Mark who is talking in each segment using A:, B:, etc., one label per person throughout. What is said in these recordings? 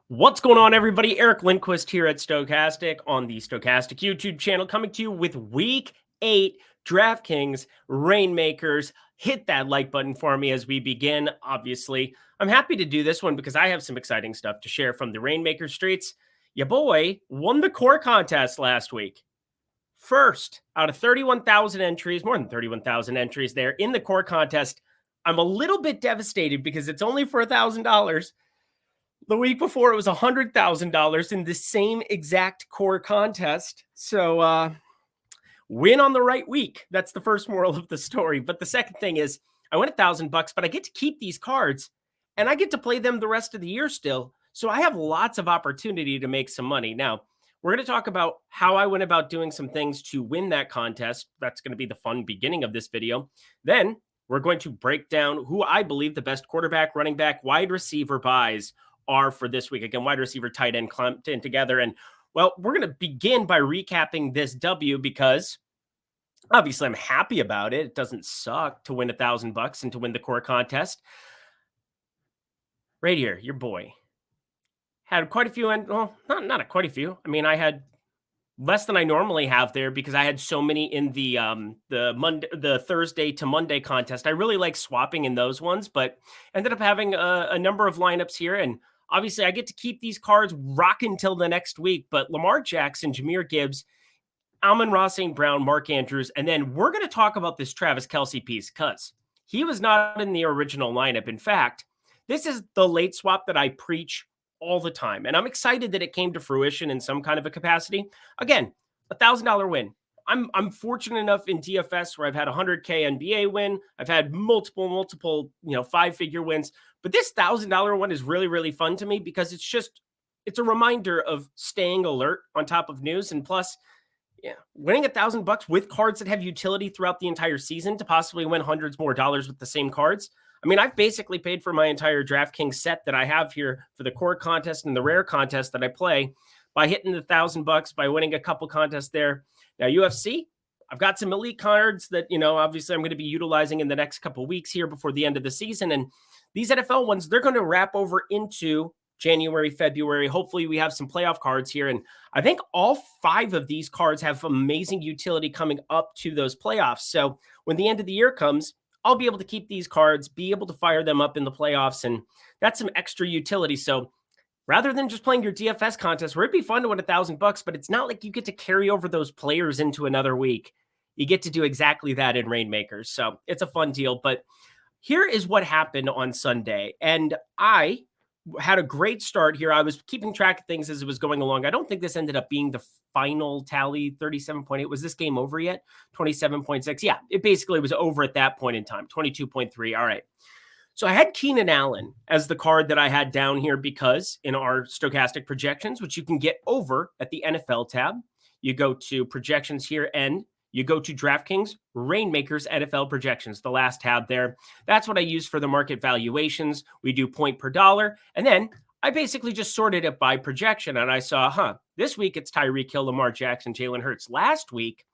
A: What's going on, everybody? Eric Lindquist here at Stokastic on the Stokastic YouTube channel, coming to you with Week 8 DraftKings Reignmakers. Hit that like button for me as we begin. Obviously, I'm happy to do this one because I have some exciting stuff to share from the Reignmaker streets. Your boy won the core contest last week. First out of 31,000 entries, more than 31,000 entries there in the core contest. I'm a little bit devastated because it's only for $1,000. The week before, it was $100,000 in the same exact core contest. So, win on the right week. That's the first moral of the story. But the second thing is, I win $1,000, but I get to keep these cards, and I get to play them the rest of the year still. So I have lots of opportunity to make some money. Now, we're going to talk about how I went about doing some things to win that contest. That's going to be the fun beginning of this video. Then we're going to break down who I believe the best quarterback, running back, wide receiver buys are for this week. Again, wide receiver, tight end clumped in together. And well, we're going to begin by recapping this W because obviously I'm happy about it. It doesn't suck to win $1,000 and to win the core contest. Right here, your boy had quite a few, and well, not quite a few. I mean, I had less than I normally have there because I had so many in the Thursday to Monday contest. I really like swapping in those ones, but ended up having a number of lineups here. And obviously I get to keep these cards rocking till the next week, but Lamar Jackson, Jahmyr Gibbs, Amon-Ra St. Brown, Mark Andrews, and then we're going to talk about this Travis Kelce piece because he was not in the original lineup. In fact, this is the late swap that I preach all the time. And I'm excited that it came to fruition in some kind of a capacity. Again, $1,000 win. I'm fortunate enough in DFS where I've had a 100K NBA win. I've had multiple, 5-figure wins. But this $1,000 one is really, really fun to me because it's a reminder of staying alert on top of news. And plus, winning $1,000 with cards that have utility throughout the entire season to possibly win hundreds more dollars with the same cards. I mean, I've basically paid for my entire DraftKings set that I have here for the core contest and the rare contest that I play by hitting the $1,000, by winning a couple contests there. Now, UFC, I've got some elite cards that, obviously I'm going to be utilizing in the next couple of weeks here before the end of the season. And these NFL ones, they're going to wrap over into January, February. Hopefully we have some playoff cards here. And I think all 5 of these cards have amazing utility coming up to those playoffs. So when the end of the year comes, I'll be able to keep these cards, be able to fire them up in the playoffs, and that's some extra utility. So rather than just playing your DFS contest, where it'd be fun to win $1,000, but it's not like you get to carry over those players into another week. You get to do exactly that in Reignmakers. So it's a fun deal. But here is what happened on Sunday. And I had a great start here. I was keeping track of things as it was going along. I don't think this ended up being the final tally, 37.8. Was this game over yet? 27.6. Yeah, it basically was over at that point in time, 22.3. All right. So I had Keenan Allen as the card that I had down here because in our stochastic projections, which you can get over at the NFL tab, you go to projections here and you go to DraftKings Reignmakers NFL projections, the last tab there. That's what I use for the market valuations. We do point per dollar. And then I basically just sorted it by projection. And I saw, this week it's Tyreek Hill, Lamar Jackson, Jalen Hurts. Last week,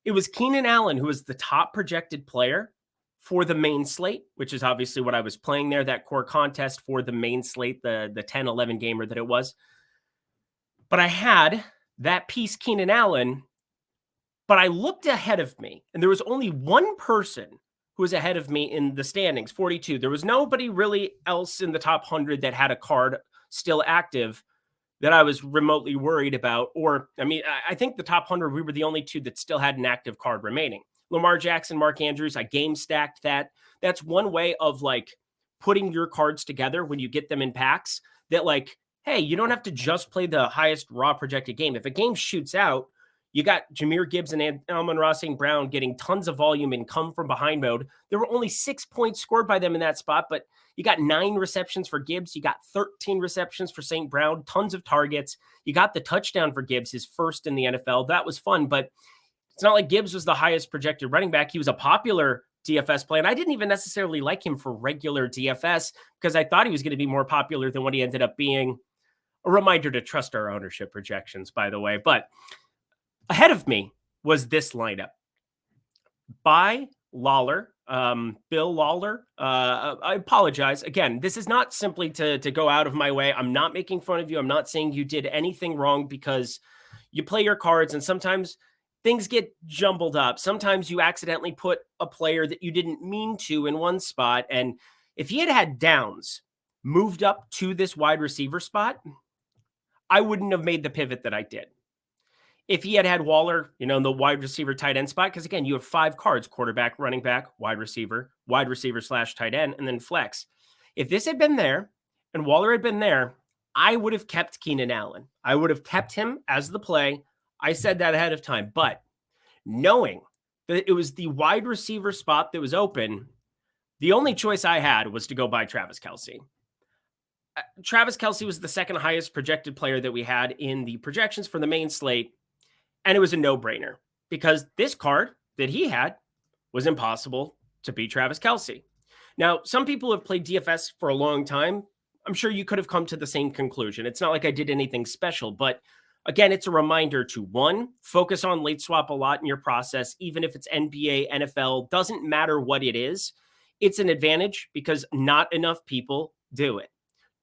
A: it was Keenan Allen who was the top projected player for the main slate, which is obviously what I was playing there, that core contest for the main slate, the 10-11 gamer that it was. But I had that piece, Keenan Allen, but I looked ahead of me, and there was only one person who was ahead of me in the standings, 42. There was nobody really else in the top 100 that had a card still active that I was remotely worried about. Or, I think the top 100, we were the only 2 that still had an active card remaining. Lamar Jackson, Mark Andrews, I game stacked that. That's one way of putting your cards together when you get them in packs that hey, you don't have to just play the highest raw projected game. If a game shoots out, you got Jahmyr Gibbs and Amon-Ra St. Brown getting tons of volume in come from behind mode. There were only 6 points scored by them in that spot, but you got 9 receptions for Gibbs. You got 13 receptions for St. Brown, tons of targets. You got the touchdown for Gibbs, his first in the NFL. That was fun, but it's not like Gibbs was the highest projected running back. He was a popular DFS play, and I didn't even necessarily like him for regular DFS because I thought he was going to be more popular than what he ended up being. A reminder to trust our ownership projections, by the way. But ahead of me was this lineup. By Lawler, Bill Lawler. I apologize. Again, this is not simply to go out of my way. I'm not making fun of you. I'm not saying you did anything wrong, because you play your cards and sometimes things get jumbled up. Sometimes you accidentally put a player that you didn't mean to in one spot. And if he had Downs moved up to this wide receiver spot, I wouldn't have made the pivot that I did. If he had Waller, in the wide receiver tight end spot, because again, you have 5 cards: quarterback, running back, wide receiver / tight end, and then flex. If this had been there and Waller had been there, I would have kept Keenan Allen. I would have kept him as the play. I said that ahead of time, but knowing that it was the wide receiver spot that was open, the only choice I had was to go buy Travis Kelce. Travis Kelce was the second highest projected player that we had in the projections for the main slate. And it was a no-brainer, because this card that he had was impossible to beat Travis Kelce. Now, some people have played DFS for a long time. I'm sure you could have come to the same conclusion. It's not like I did anything special, but again, it's a reminder to, one, focus on late swap a lot in your process, even if it's NBA, NFL, doesn't matter what it is. It's an advantage because not enough people do it.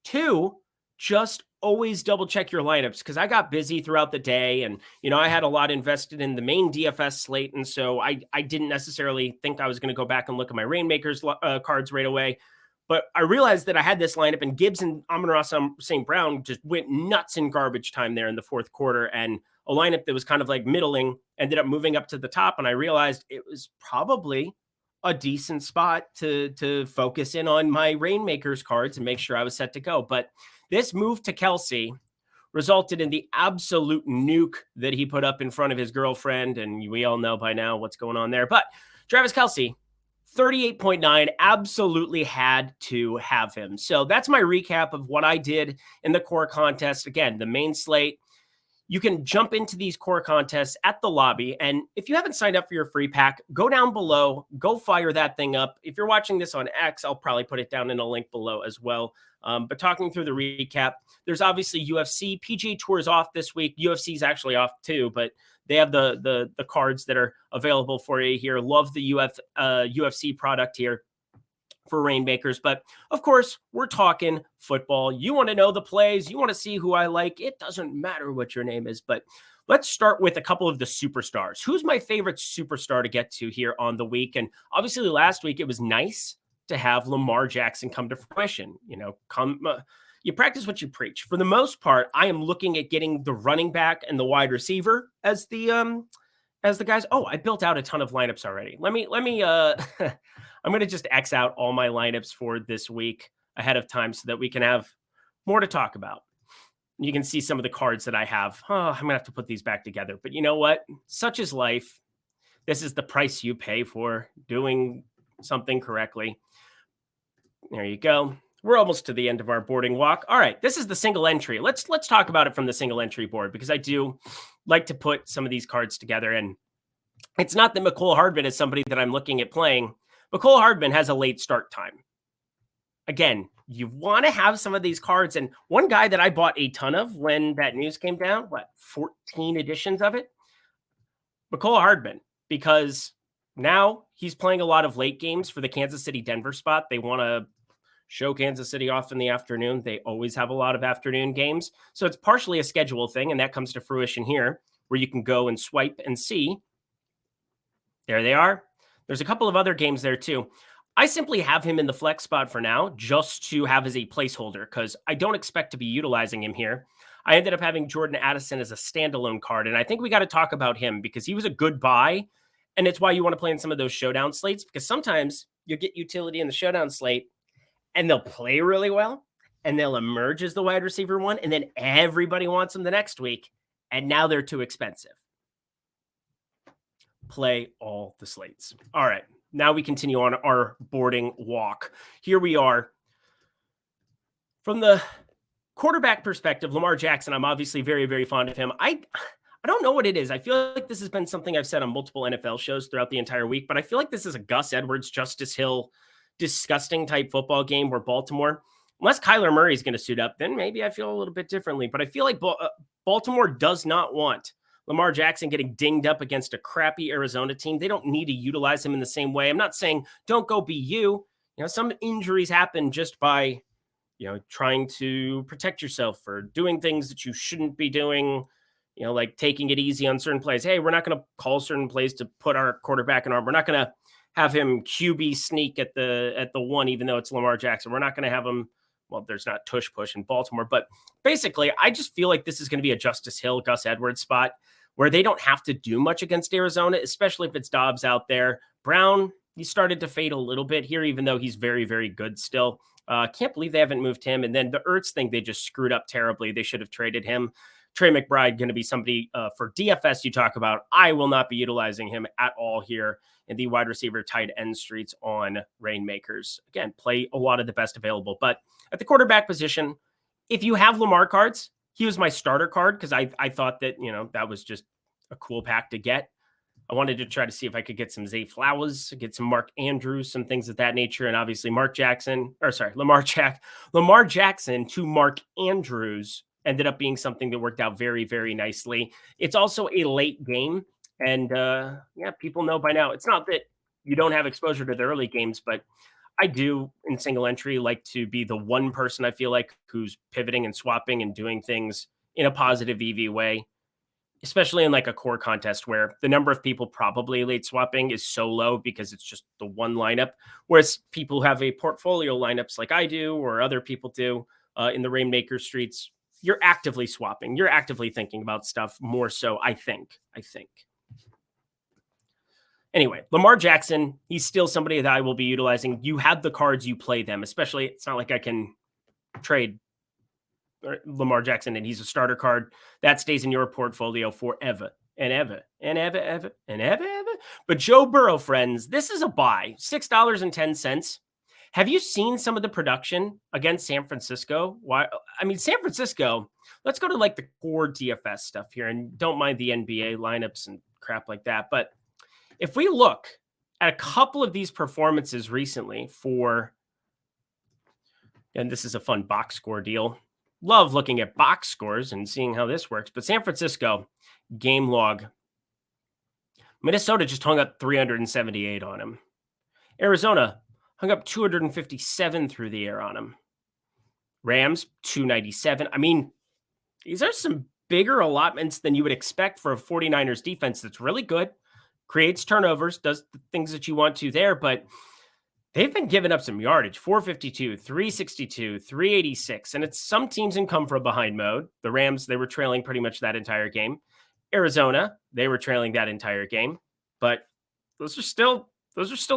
A: 2, just always double check your lineups, because I got busy throughout the day and, I had a lot invested in the main DFS slate. And so I didn't necessarily think I was going to go back and look at my Reignmakers cards right away. But I realized that I had this lineup, and Gibbs and Amon-Ra St. Brown just went nuts in garbage time there in the fourth quarter. And a lineup that was kind of like middling ended up moving up to the top. And I realized it was probably a decent spot to focus in on my Reignmakers cards and make sure I was set to go. But this move to Kelce resulted in the absolute nuke that he put up in front of his girlfriend. And we all know by now what's going on there. But Travis Kelce, 38.9, absolutely had to have him. So that's my recap of what I did in the core contest. Again, the main slate. You can jump into these core contests at the lobby. And if you haven't signed up for your free pack, go down below, go fire that thing up. If you're watching this on X, I'll probably put it down in a link below as well. But talking through the recap, there's obviously UFC. PGA Tour is off this week. UFC is actually off too, but they have the cards that are available for you here. Love the UFC product here for Reignmakers. But of course, we're talking football. You want to know the plays. You want to see who I like. It doesn't matter what your name is, but let's start with a couple of the superstars. Who's my favorite superstar to get to here on the week? And obviously last week, it was nice to have Lamar Jackson come to fruition. You practice what you preach. For the most part, I am looking at getting the running back and the wide receiver as the guys. Oh, I built out a ton of lineups already. Let me I'm going to just X out all my lineups for this week ahead of time so that we can have more to talk about. You can see some of the cards that I have. I'm going to have to put these back together. But you know what? Such is life. This is the price you pay for doing something correctly. There you go. We're almost to the end of our boarding walk. All right, this is the single entry. Let's talk about it from the single entry board, because I do like to put some of these cards together. And it's not that Mecole Hardman is somebody that I'm looking at playing. Mecole Hardman has a late start time. Again, you want to have some of these cards. And one guy that I bought a ton of when that news came down, 14 editions of it? Mecole Hardman, because now he's playing a lot of late games for the Kansas City Denver spot. They want to show Kansas City off in the afternoon. They always have a lot of afternoon games. So it's partially a schedule thing, and that comes to fruition here, where you can go and swipe and see. There they are. There's a couple of other games there too. I simply have him in the flex spot for now, just to have as a placeholder, because I don't expect to be utilizing him here. I ended up having Jordan Addison as a standalone card, and I think we got to talk about him because he was a good buy, and it's why you want to play in some of those showdown slates, because sometimes you get utility in the showdown slate, and they'll play really well, and they'll emerge as the wide receiver one, and then everybody wants them the next week, and now they're too expensive. Play all the slates. All right, now we continue on our boarding walk. Here we are. From the quarterback perspective, Lamar Jackson, I'm obviously very, very fond of him. I don't know what it is. I feel like this has been something I've said on multiple NFL shows throughout the entire week, but I feel like this is a Gus Edwards, Justice Hill, disgusting type football game where Baltimore, unless Kyler Murray is going to suit up, then maybe I feel a little bit differently. But I feel like Baltimore does not want Lamar Jackson getting dinged up against a crappy Arizona team. They don't need to utilize him in the same way. I'm not saying don't go be you. Some injuries happen just by, trying to protect yourself or doing things that you shouldn't be doing, like taking it easy on certain plays. Hey, we're not going to call certain plays to put our quarterback in arm. We're not going to have him QB sneak at the one, even though it's Lamar Jackson. We're not going to have him. Well, there's not tush push in Baltimore, but basically, I just feel like this is going to be a Justice Hill, Gus Edwards spot where they don't have to do much against Arizona, especially if it's Dobbs out there. Brown, he started to fade a little bit here, even though he's very, very good still. Can't believe they haven't moved him. And then the Ertz thing, they just screwed up terribly. They should have traded him. Trey McBride going to be somebody for DFS you talk about. I will not be utilizing him at all here in the wide receiver tight end streets on Reignmakers. Again, play a lot of the best available. But at the quarterback position, if you have Lamar cards, he was my starter card because I thought that, that was just a cool pack to get. I wanted to try to see if I could get some Zay Flowers, get some Mark Andrews, some things of that nature. And obviously Lamar Jackson to Mark Andrews ended up being something that worked out very, very nicely. It's also a late game. And people know by now, it's not that you don't have exposure to the early games, but I do in single entry like to be the one person I feel like who's pivoting and swapping and doing things in a positive EV way, especially in like a core contest where the number of people probably late swapping is so low because it's just the one lineup. Whereas people have a portfolio lineups like I do or other people do in the Rainmaker streets, you're actively swapping. You're actively thinking about stuff more so, I think. Anyway, Lamar Jackson, he's still somebody that I will be utilizing. You have the cards, you play them, especially it's not like I can trade Lamar Jackson and he's a starter card. That stays in your portfolio forever and ever and ever, ever and ever, ever. But Joe Burrow, friends, this is a buy, $6.10. Have you seen some of the production against San Francisco? San Francisco, let's go to like the core DFS stuff here and don't mind the NBA lineups and crap like that. But if we look at a couple of these performances recently and this is a fun box score deal. Love looking at box scores and seeing how this works. But San Francisco, game log. Minnesota just hung up 378 on him. Arizona hung up 257 through the air on him. Rams, 297. These are some bigger allotments than you would expect for a 49ers defense that's really good. Creates turnovers, does the things that you want to there, but they've been giving up some yardage, 452, 362, 386, and it's some teams in come from behind mode. The Rams, they were trailing pretty much that entire game. Arizona, they were trailing that entire game, but those are still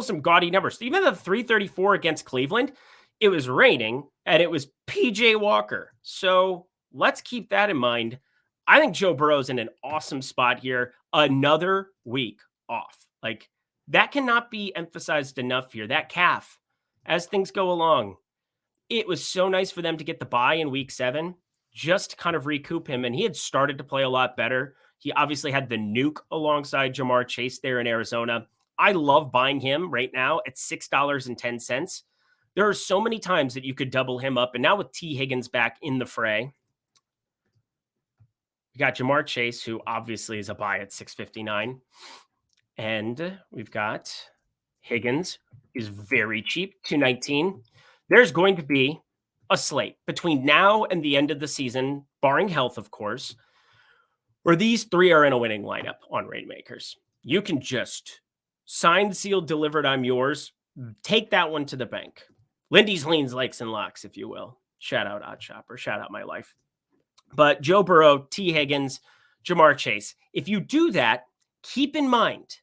A: some gaudy numbers. Even the 334 against Cleveland, it was raining and it was PJ Walker. So let's keep that in mind. I think Joe Burrow's in an awesome spot here. Another week off. Like that cannot be emphasized enough here. That calf, as things go along, it was so nice for them to get the bye in week 7, just to kind of recoup him. And he had started to play a lot better. He obviously had the nuke alongside Jamar Chase there in Arizona. I love buying him right now at $6.10. There are so many times that you could double him up. And now with T. Higgins back in the fray, we got Jamar Chase, who obviously is a buy at $6.59. And we've got Higgins, is very cheap, $2.19. There's going to be a slate between now and the end of the season, barring health, of course, where these three are in a winning lineup on Reignmakers. You can just signed, sealed, delivered, I'm yours. Take that one to the bank. Lindy's leans, likes, and locks, if you will. Shout out Odd Shopper. Shout out my life. But Joe Burrow, T. Higgins, Jamar Chase. If you do that, keep in mind,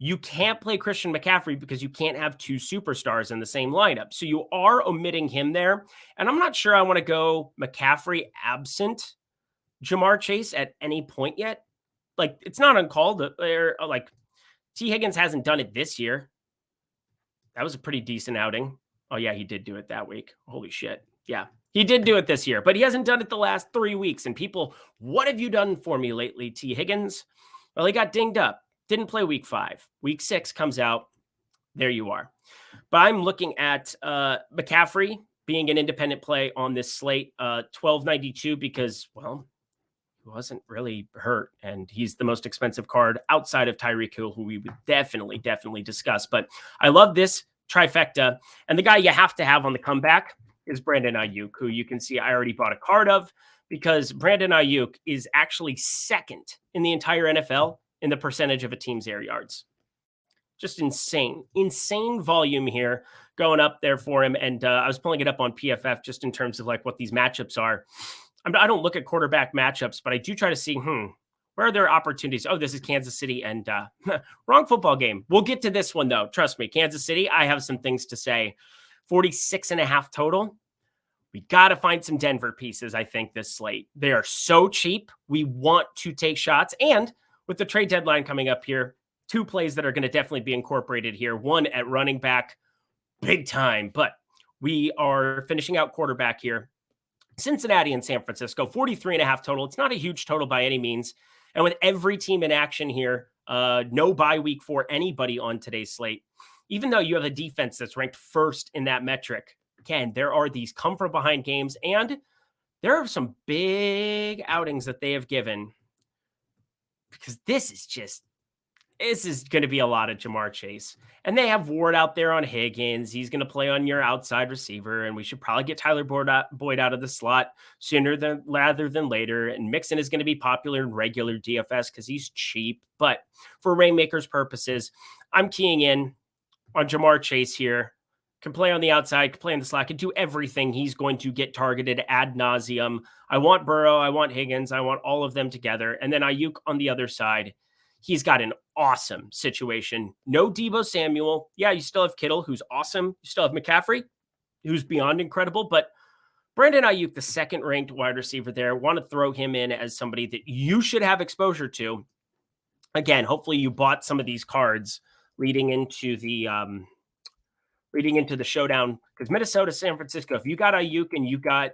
A: you can't play Christian McCaffrey because you can't have two superstars in the same lineup. So you are omitting him there. And I'm not sure I want to go McCaffrey absent Jamar Chase at any point yet. Like, it's not uncalled. Like, T. Higgins hasn't done it this year. That was a pretty decent outing. Oh, yeah, he did do it that week. Holy shit. Yeah, he did do it this year, but he hasn't done it the last 3 weeks. And people, what have you done for me lately, T. Higgins? Well, he got dinged up. Didn't play week 5. Week 6 comes out. There you are. But I'm looking at McCaffrey being an independent play on this slate, 1292, because, well, wasn't really hurt, and he's the most expensive card outside of Tyreek Hill, who we would definitely discuss. But I love this trifecta, and the guy you have to have on the comeback is Brandon Ayuk, who you can see I already bought a card of, because Brandon Ayuk is actually second in the entire NFL in the percentage of a team's air yards. Just insane volume here going up there for him. And I was pulling it up on PFF just in terms of like what these matchups are. I don't look at quarterback matchups, but I do try to see, where are there opportunities? Oh, this is Kansas City, and wrong football game. We'll get to this one, though. Trust me, Kansas City, I have some things to say. 46.5 total. We got to find some Denver pieces, I think, this slate. They are so cheap. We want to take shots. And with the trade deadline coming up here, 2 plays that are going to definitely be incorporated here. One at running back, big time. But we are finishing out quarterback here. Cincinnati and San Francisco, 43.5 total. It's not a huge total by any means. And with every team in action here, no bye week for anybody on today's slate. Even though you have a defense that's ranked first in that metric, again, there are these come from behind games, and there are some big outings that they have given, because this is going to be a lot of Jamar Chase. And they have Ward out there on Higgins. He's going to play on your outside receiver, and we should probably get Tyler Boyd out of the slot sooner rather than later. And Mixon is going to be popular in regular DFS because he's cheap. But for Reignmakers purposes, I'm keying in on Jamar Chase here. Can play on the outside, can play in the slot, can do everything. He's going to get targeted ad nauseum. I want Burrow, I want Higgins, I want all of them together. And then Ayuk on the other side. He's got an awesome situation. No Deebo Samuel. Yeah, you still have Kittle, who's awesome. You still have McCaffrey, who's beyond incredible. But Brandon Ayuk, the second-ranked wide receiver there, want to throw him in as somebody that you should have exposure to. Again, hopefully you bought some of these cards leading into the showdown, because Minnesota, San Francisco, if you got Ayuk and you got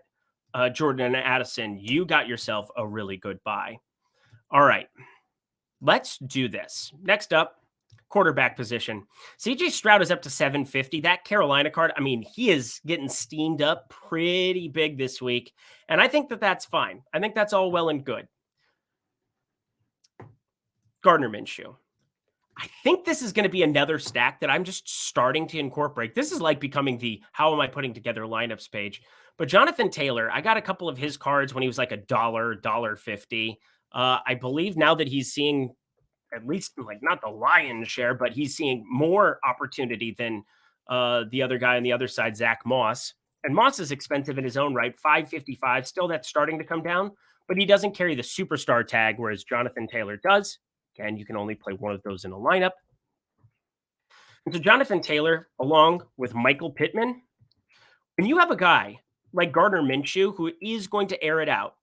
A: Jordan and Addison, you got yourself a really good buy. All right. Let's do this. Next up, quarterback position. CJ Stroud is up to 750. That Carolina card, I mean, he is getting steamed up pretty big this week. And I think that that's fine. I think that's all well and good. Gardner Minshew. I think this is going to be another stack that I'm just starting to incorporate. This is like becoming the how am I putting together lineups page. But Jonathan Taylor, I got a couple of his cards when he was like $1.50. I believe now that he's seeing at least like not the lion's share, but he's seeing more opportunity than the other guy on the other side, Zach Moss. And Moss is expensive in his own right, $555. Still, that's starting to come down, but he doesn't carry the superstar tag, whereas Jonathan Taylor does. Again, you can only play one of those in a lineup. And so Jonathan Taylor, along with Michael Pittman, when you have a guy like Gardner Minshew who is going to air it out,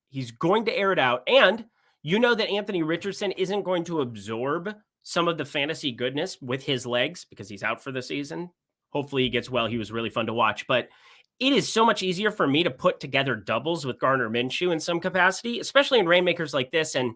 A: he's going to air it out. And you know that Anthony Richardson isn't going to absorb some of the fantasy goodness with his legs because he's out for the season. Hopefully he gets well. He was really fun to watch. But it is so much easier for me to put together doubles with Gardner Minshew in some capacity, especially in Reignmakers like this. And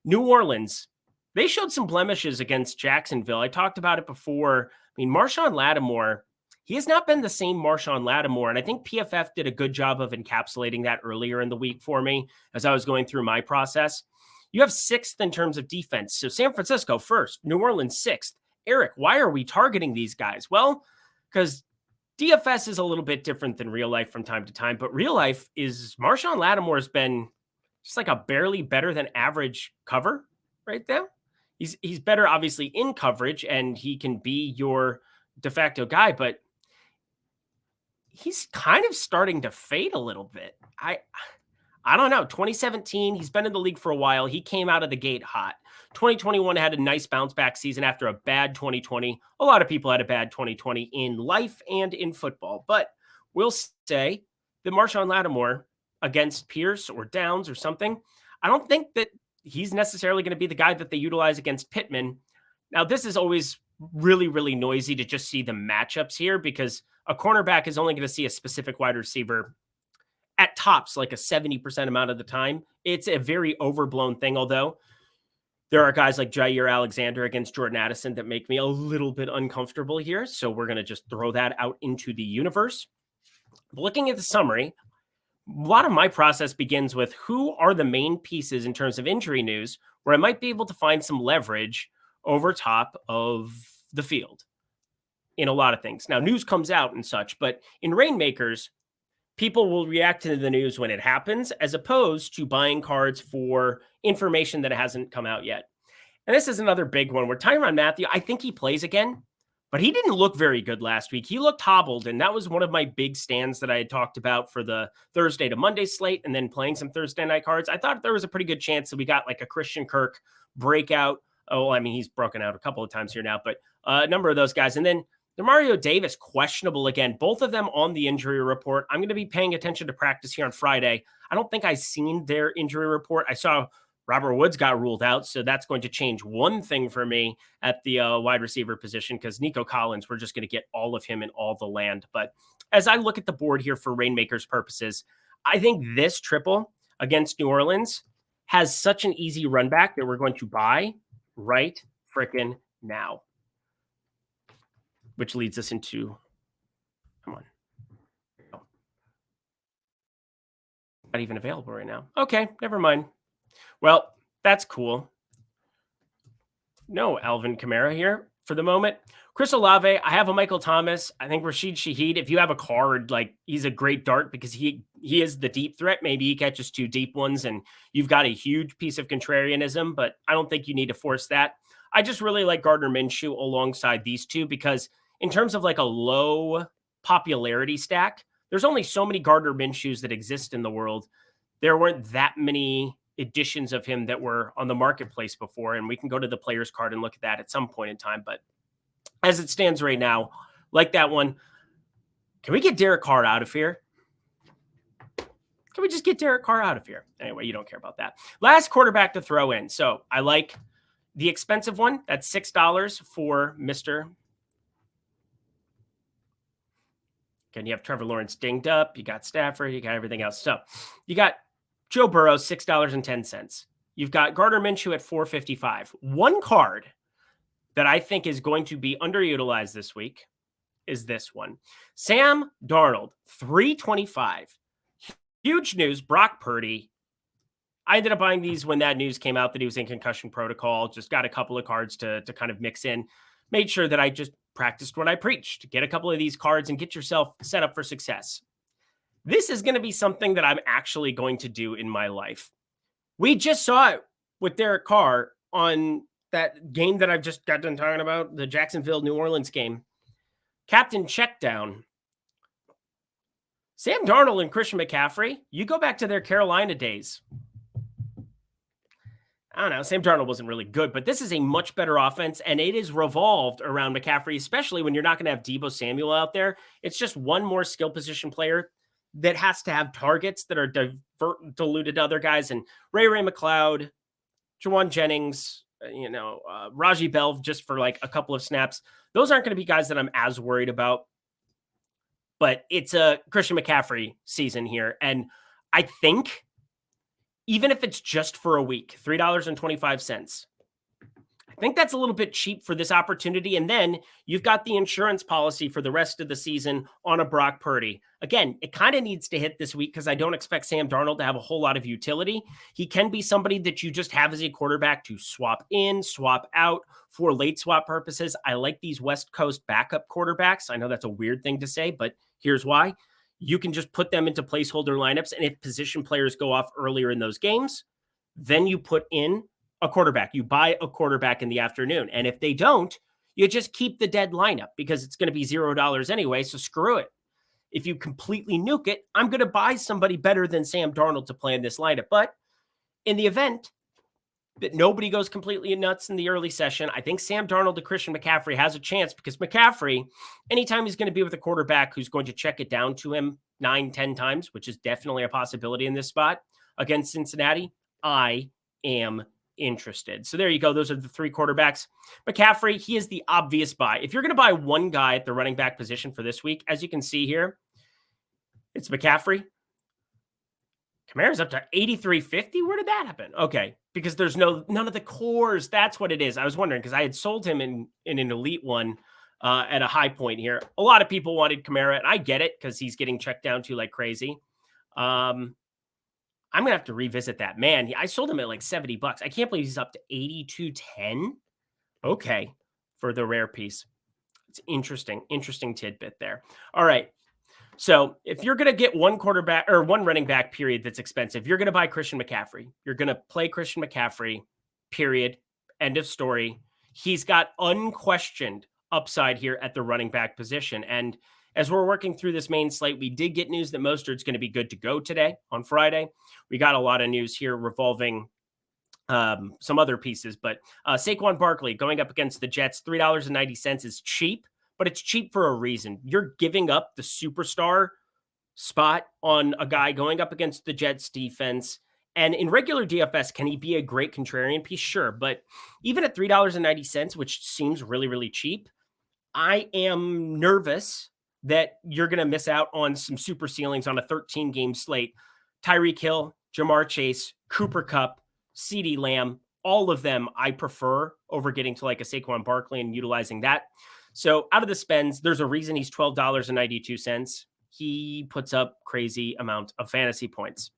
A: New Orleans, they showed some blemishes against Jacksonville. I talked about it before. I mean, Marshawn Lattimore, he has not been the same Marshawn Lattimore, and I think PFF did a good job of encapsulating that earlier in the week for me as I was going through my process. You have 6th in terms of defense. So San Francisco first, New Orleans 6th. Eric, why are we targeting these guys? Well, because DFS is a little bit different than real life from time to time, but real life is Marshawn Lattimore has been just like a barely better than average cover right there. He's better, obviously, in coverage, and he can be your de facto guy, but he's kind of starting to fade a little bit. I don't know. 2017, he's been in the league for a while. He came out of the gate hot. 2021 had a nice bounce back season after a bad 2020. A lot of people had a bad 2020 in life and in football, but we'll say that Marshawn Lattimore against Pierce or Downs or something, I don't think that he's necessarily going to be the guy that they utilize against Pittman. Now, this is always really, really noisy to just see the matchups here because a cornerback is only going to see a specific wide receiver at tops like a 70% amount of the time. It's a very overblown thing, although there are guys like Jair Alexander against Jordan Addison that make me a little bit uncomfortable here. So we're going to just throw that out into the universe. Looking at the summary, lot of my process begins with who are the main pieces in terms of injury news where I might be able to find some leverage over top of the field in a lot of things. Now, news comes out and such, but in Rainmakers, people will react to the news when it happens as opposed to buying cards for information that hasn't come out yet. And this is another big one where Tyrann Mathieu, I think he plays again, but he didn't look very good last week. He looked hobbled, and that was one of my big stands that I had talked about for the Thursday to Monday slate and then playing some Thursday night cards. I thought there was a pretty good chance that we got like a Christian Kirk breakout. Oh, I mean, he's broken out a couple of times here now, but a number of those guys. And then Demario Davis, questionable again, both of them on the injury report. I'm going to be paying attention to practice here on Friday. I don't think I've seen their injury report. I saw Robert Woods got ruled out, so that's going to change one thing for me at the wide receiver position because Nico Collins, we're just going to get all of him in all the land. But as I look at the board here for Rainmakers purposes, I think this triple against New Orleans has such an easy run back that we're going to buy right frickin' now. Which leads us into, come on. Not even available right now. Okay, never mind. Well, that's cool. No Alvin Kamara here for the moment. Chris Olave, I have a Michael Thomas. I think Rashid Shaheed, if you have a card, like he's a great dart because he is the deep threat. Maybe he catches 2 deep ones and you've got a huge piece of contrarianism, but I don't think you need to force that. I just really like Gardner Minshew alongside these two because in terms of like a low popularity stack, there's only so many Gardner Minshews that exist in the world. There weren't that many editions of him that were on the marketplace before, and we can go to the player's card and look at that at some point in time. But as it stands right now, like that one, can we get Derek Carr out of here? Can we just get Derek Carr out of here? Anyway, you don't care about that. Last quarterback to throw in. So I like the expensive one. That's $6 for Mr. Again, you have Trevor Lawrence dinged up. You got Stafford. You got everything else. So you got Joe Burrow, $6.10. You've got Gardner Minshew at $4.55. One card that I think is going to be underutilized this week is this one. Sam Darnold, $3.25. Huge news, Brock Purdy. I ended up buying these when that news came out that he was in concussion protocol. Just got a couple of cards to kind of mix in. Made sure that I just practiced what I preached. Get a couple of these cards and get yourself set up for success. This is going to be something that I'm actually going to do in my life. We just saw it with Derek Carr on that game that I've just got done talking about, the Jacksonville-New Orleans game. Captain Checkdown. Sam Darnold and Christian McCaffrey, you go back to their Carolina days. I don't know. Sam Darnold wasn't really good, but this is a much better offense, and it is revolved around McCaffrey, especially when you're not going to have Deebo Samuel out there. It's just one more skill position player that has to have targets that are diluted to other guys. And Ray McLeod, Jawan Jennings, Raji Bell just for like a couple of snaps. Those aren't going to be guys that I'm as worried about. But it's a Christian McCaffrey season here. And I think even if it's just for a week, $3.25, I think that's a little bit cheap for this opportunity. And then you've got the insurance policy for the rest of the season on a Brock Purdy. Again, it kind of needs to hit this week because I don't expect Sam Darnold to have a whole lot of utility. He can be somebody that you just have as a quarterback to swap in, swap out for late swap purposes. I like these West Coast backup quarterbacks. I know that's a weird thing to say, but here's why. You can just put them into placeholder lineups, and if position players go off earlier in those games, then you put in a quarterback. You buy a quarterback in the afternoon. And if they don't, you just keep the dead lineup because it's going to be $0 anyway. So screw it. If you completely nuke it, I'm going to buy somebody better than Sam Darnold to play in this lineup. But in the event that nobody goes completely nuts in the early session, I think Sam Darnold to Christian McCaffrey has a chance because McCaffrey, anytime he's going to be with a quarterback who's going to check it down to him 9-10 times, which is definitely a possibility in this spot against Cincinnati, I am interested. So there you go. Those are the 3 quarterbacks. McCaffrey, he is the obvious buy. If you're going to buy one guy at the running back position for this week, as you can see here, it's McCaffrey. Kamara's up to 83.50. Where did that happen? Okay, because there's none of the cores. That's what it is. I was wondering because I had sold him in an elite one at a high point here. A lot of people wanted Kamara, and I get it because he's getting checked down to like crazy. I'm going to have to revisit that. Man, I sold him at like $70. I can't believe he's up to 82.10. Okay. For the rare piece. It's interesting tidbit there. All right. So if you're going to get one quarterback or one running back period that's expensive, you're going to buy Christian McCaffrey. You're going to play Christian McCaffrey, period. End of story. He's got unquestioned upside here at the running back position. And as we're working through this main slate, we did get news that Mostert's going to be good to go today on Friday. We got a lot of news here revolving some other pieces, but Saquon Barkley going up against the Jets, $3.90 is cheap, but it's cheap for a reason. You're giving up the superstar spot on a guy going up against the Jets defense. And in regular DFS, can he be a great contrarian piece? Sure. But even at $3.90, which seems really, really cheap, I am nervous that you're going to miss out on some super ceilings on a 13-game slate. Tyreek Hill, Jamar Chase, Cooper Kupp, CeeDee Lamb, all of them I prefer over getting to like a Saquon Barkley and utilizing that. So out of the spends, there's a reason he's $12.92. He puts up crazy amount of fantasy points.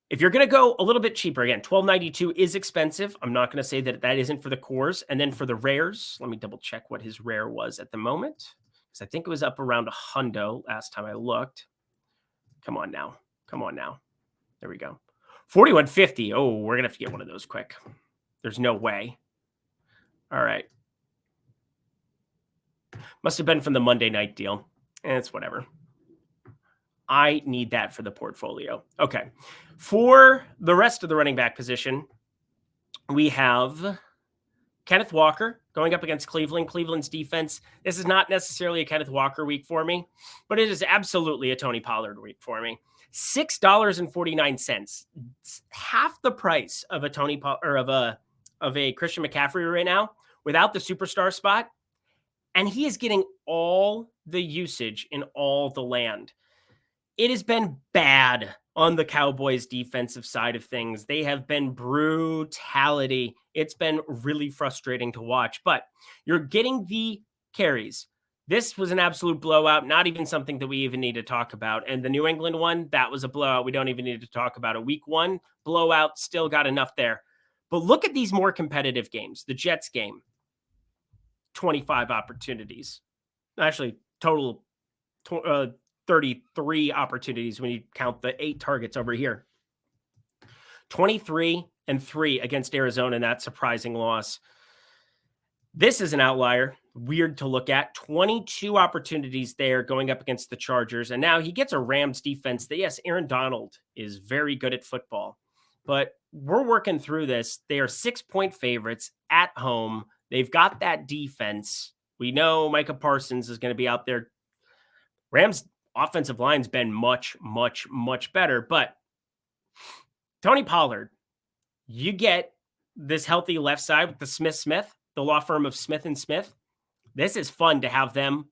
A: If you're going to go a little bit cheaper, again, $12.92 is expensive. I'm not going to say that that isn't for the cores. And then for the rares, let me double check what his rare was at the moment, because I think it was up around $100 last time I looked. Come on now. There we go. 41.50. Oh, we're going to have to get one of those quick. There's no way. All right. Must have been from the Monday night deal. It's whatever. I need that for the portfolio. Okay. For the rest of the running back position, we have Kenneth Walker going up against Cleveland. Cleveland's defense. This is not necessarily a Kenneth Walker week for me, but it is absolutely a Tony Pollard week for me. $6.49. It's half the price of a of a Christian McCaffrey right now without the superstar spot. And he is getting all the usage in all the land. It has been bad on the Cowboys defensive side of things. They have been brutality. It's been really frustrating to watch, but you're getting the carries. This was an absolute blowout, not even something that we even need to talk about. And the New England one, that was a blowout. We don't even need to talk about it. Week 1 blowout, still got enough there. But look at these more competitive games. The Jets game, 25 opportunities. Actually, total 33 opportunities when you count the 8 targets over here. 23-3 against Arizona in that surprising loss. This is an outlier. Weird to look at. 22 opportunities there going up against the Chargers. And now he gets a Rams defense that, yes, Aaron Donald is very good at football. But we're working through this. They are 6-point favorites at home. They've got that defense. We know Micah Parsons is going to be out there. Rams offensive line's been much, much, much better. But Tony Pollard, you get this healthy left side with the Smith, the law firm of Smith & Smith. This is fun to have them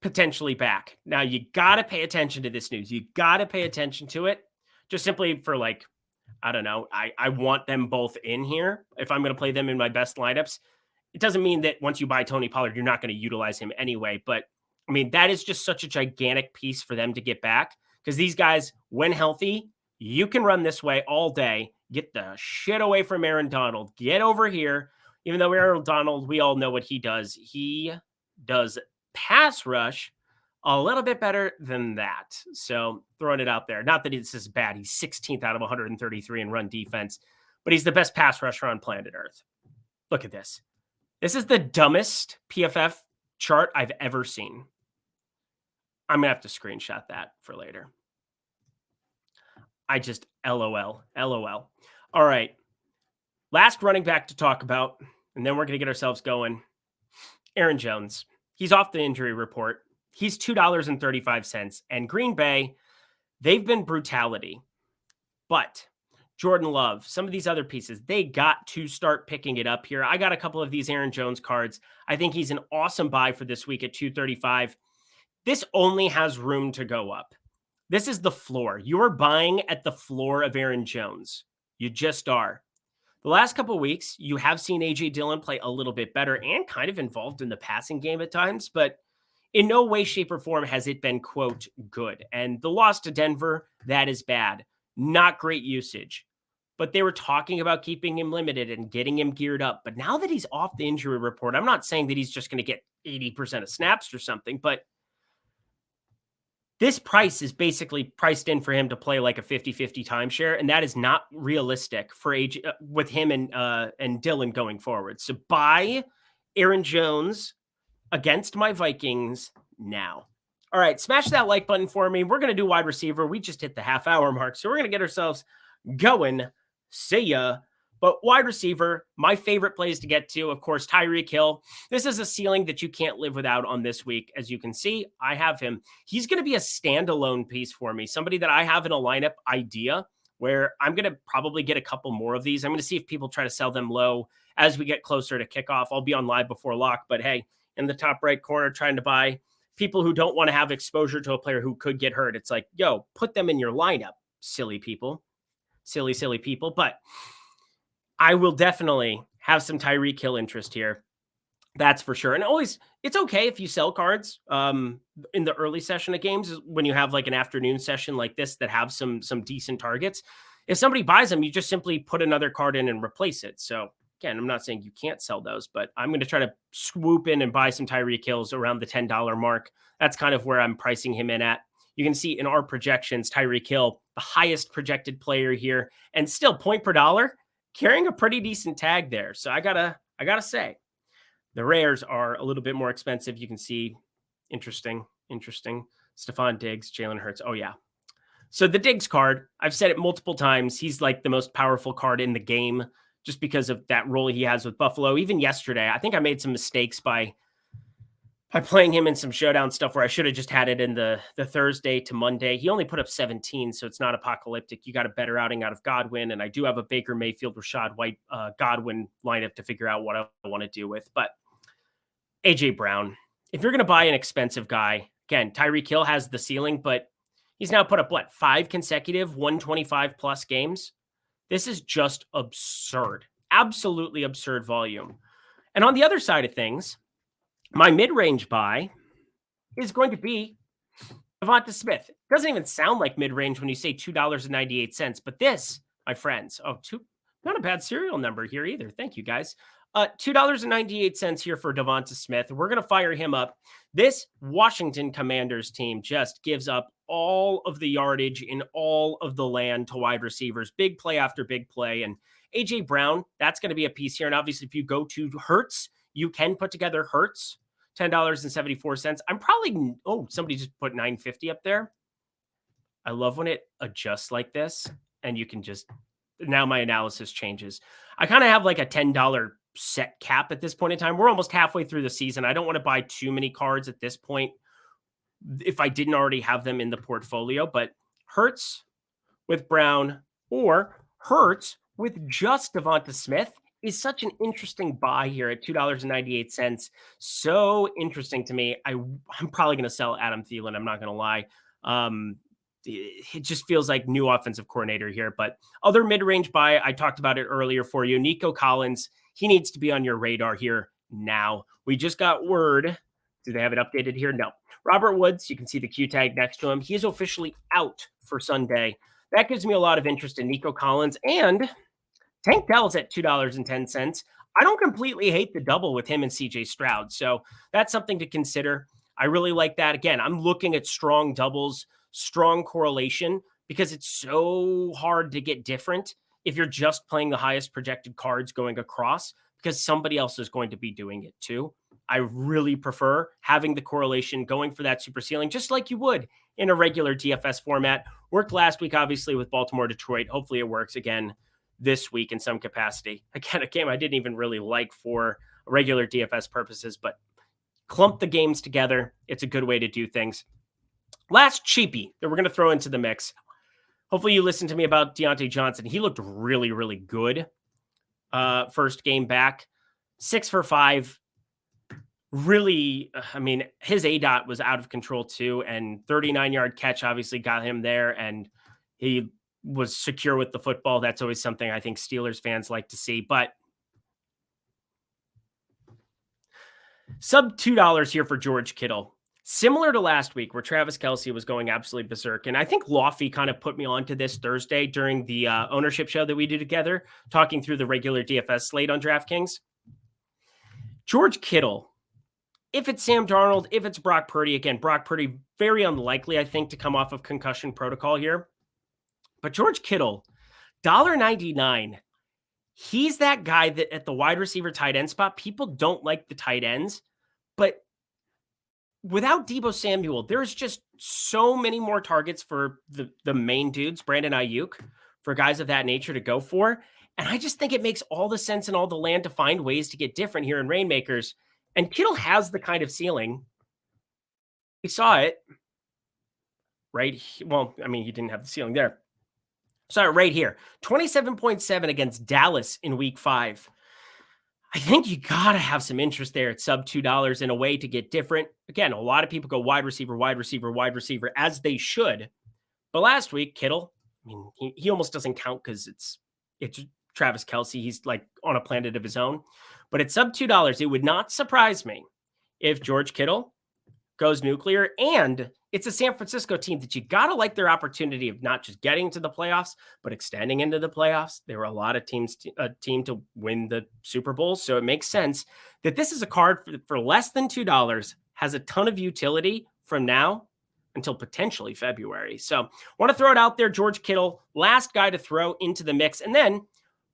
A: potentially back. Now, you got to pay attention to this news. You got to pay attention to it just simply for like, I don't know. I want them both in here if I'm going to play them in my best lineups. It doesn't mean that once you buy Tony Pollard, you're not going to utilize him anyway. But I mean, that is just such a gigantic piece for them to get back because these guys, when healthy, you can run this way all day. Get the shit away from Aaron Donald. Get over here. Even though Aaron Donald, we all know what he does. He does pass rush a little bit better than that. So throwing it out there. Not that this is bad. He's 16th out of 133 in run defense, but he's the best pass rusher on planet Earth. Look at this. This is the dumbest PFF chart I've ever seen. I'm going to have to screenshot that for later. I just LOL. All right. Last running back to talk about, and then we're going to get ourselves going. Aaron Jones. He's off the injury report. He's $2.35. And Green Bay, they've been brutality. But Jordan Love, some of these other pieces, they got to start picking it up here. I got a couple of these Aaron Jones cards. I think he's an awesome buy for this week at $2.35. This only has room to go up. This is the floor. You are buying at the floor of Aaron Jones. You just are. The last couple of weeks, you have seen A.J. Dillon play a little bit better and kind of involved in the passing game at times, but In no way, shape, or form has it been, quote, good. And the loss to Denver, that is bad. Not great usage. But they were talking about keeping him limited and getting him geared up. But now that he's off the injury report, I'm not saying that he's just going to get 80% of snaps or something, but this price is basically priced in for him to play like a 50-50 timeshare, and that is not realistic for with him and Dylan going forward. So buy Aaron Jones against my Vikings now. All right, smash that like button for me. We're going to do wide receiver. We just hit the half-hour mark, so we're going to get ourselves going. See ya. But wide receiver, my favorite plays to get to, of course, Tyreek Hill. This is a ceiling that you can't live without on this week. As you can see, I have him. He's going to be a standalone piece for me, somebody that I have in a lineup idea where I'm going to probably get a couple more of these. I'm going to see if people try to sell them low as we get closer to kickoff. I'll be on live before lock, but hey, in the top right corner, trying to buy people who don't want to have exposure to a player who could get hurt. It's like, yo, put them in your lineup, silly people. Silly people. But I will definitely have some Tyreek Hill interest here. That's for sure. And always, it's okay if you sell cards in the early session of games when you have like an afternoon session like this that have some decent targets. If somebody buys them, you just simply put another card in and replace it. So again, I'm not saying you can't sell those, but I'm going to try to swoop in and buy some Tyreek Hills around the $10 mark. That's kind of where I'm pricing him in at. You can see in our projections, Tyreek Hill, the highest projected player here, and still point per dollar, carrying a pretty decent tag there. So I gotta say, the rares are a little bit more expensive. You can see, interesting. Stephon Diggs, Jalen Hurts. Oh yeah. So the Diggs card, I've said it multiple times. He's like the most powerful card in the game just because of that role he has with Buffalo. Even yesterday, I think I made some mistakes by playing him in some showdown stuff where I should have just had it in the Thursday to Monday. He only put up 17, so it's not apocalyptic. You got a better outing out of Godwin, and I do have a Baker Mayfield, Rashad White, Godwin lineup to figure out what I want to do with. But A.J. Brown, if you're going to buy an expensive guy, again, Tyreek Hill has the ceiling, but he's now put up, 5 consecutive 125-plus games? This is just absurd. Absolutely absurd volume. And on the other side of things, my mid-range buy is going to be Devonta Smith. It doesn't even sound like mid-range when you say $2.98, but this, my friends, not a bad serial number here either. Thank you, guys. $2.98 here for Devonta Smith. We're going to fire him up. This Washington Commanders team just gives up all of the yardage in all of the land to wide receivers. Big play after big play. And A.J. Brown, that's going to be a piece here. And obviously, if you go to Hurts, you can put together Hurts, $10.74. I'm probably, somebody just put $9.50 up there. I love when it adjusts like this and you can just, now my analysis changes. I kind of have like a $10 set cap at this point in time. We're almost halfway through the season. I don't want to buy too many cards at this point if I didn't already have them in the portfolio, but Hurts with Brown or Hurts with just Devonta Smith is such an interesting buy here at $2.98. So interesting to me. I'm probably going to sell Adam Thielen. I'm not going to lie. It just feels like new offensive coordinator here. But other mid-range buy, I talked about it earlier for you. Nico Collins, he needs to be on your radar here now. We just got word. Do they have it updated here? No. Robert Woods, you can see the Q tag next to him. He is officially out for Sunday. That gives me a lot of interest in Nico Collins. And Tank Dell's at $2.10. I don't completely hate the double with him and CJ Stroud. So that's something to consider. I really like that. Again, I'm looking at strong doubles, strong correlation, because it's so hard to get different if you're just playing the highest projected cards going across, because somebody else is going to be doing it too. I really prefer having the correlation going for that super ceiling, just like you would in a regular DFS format. Worked last week, obviously, with Baltimore, Detroit. Hopefully it works again this week in some capacity. Again, a game I didn't even really like for regular DFS purposes, but clump the games together. It's a good way to do things. Last cheapie that we're going to throw into the mix. Hopefully you listened to me about Deontay Johnson. He looked really, really good. First game back, 6 for 5. Really, I mean, his ADOT was out of control too, and 39-yard catch obviously got him there, and he was secure with the football. That's always something I think Steelers fans like to see. But sub $2 here for George Kittle. Similar to last week where Travis Kelce was going absolutely berserk. And I think Lofty kind of put me onto this Thursday during the ownership show that we did together, talking through the regular DFS slate on DraftKings. George Kittle, if it's Sam Darnold, if it's Brock Purdy, again, Brock Purdy, very unlikely, I think, to come off of concussion protocol here. But George Kittle, $1.99. He's that guy that at the wide receiver tight end spot, people don't like the tight ends, but without Deebo Samuel, there's just so many more targets for the main dudes, Brandon Ayuk, for guys of that nature to go for. And I just think it makes all the sense in all the land to find ways to get different here in Reignmakers. And Kittle has the kind of ceiling. We saw it, right? Well, I mean, he didn't have the ceiling there. Saw it right here. 27.7 against Dallas in week 5. I think you got to have some interest there at sub $2 in a way to get different. Again, a lot of people go wide receiver, wide receiver, wide receiver, as they should. But last week, Kittle, I mean, he almost doesn't count because it's Travis Kelce. He's like on a planet of his own. But at sub $2, it would not surprise me if George Kittle goes nuclear. And it's a San Francisco team that you got to like their opportunity of not just getting to the playoffs, but extending into the playoffs. There were a lot of teams, a team to win the Super Bowl. So it makes sense that this is a card for less than $2, has a ton of utility from now until potentially February. So want to throw it out there. George Kittle, last guy to throw into the mix. And then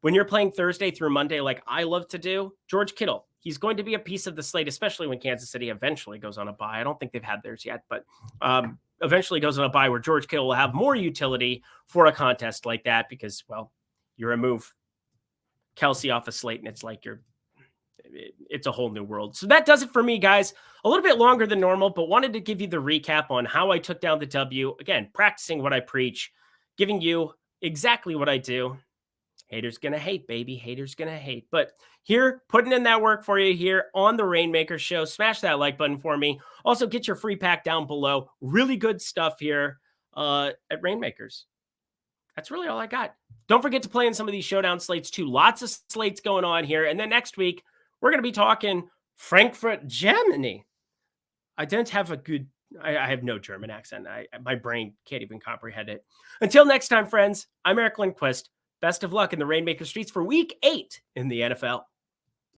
A: when you're playing Thursday through Monday, like I love to do, George Kittle, he's going to be a piece of the slate, especially when Kansas City eventually goes on a bye. I don't think they've had theirs yet, but eventually goes on a bye where George Kittle will have more utility for a contest like that because, well, you remove Kelce off a slate and it's like it's a whole new world. So that does it for me, guys. A little bit longer than normal, but wanted to give you the recap on how I took down the W. Again, practicing what I preach, giving you exactly what I do. Haters gonna hate, baby. Haters gonna hate. But here, putting in that work for you here on the Reignmakers Show. Smash that like button for me. Also, get your free pack down below. Really good stuff here at Reignmakers. That's really all I got. Don't forget to play in some of these showdown slates too. Lots of slates going on here. And then next week, we're going to be talking Frankfurt, Germany. I don't have a good... I have no German accent. My brain can't even comprehend it. Until next time, friends, I'm Eric Lindquist. Best of luck in the Reignmaker streets for week 8 in the NFL.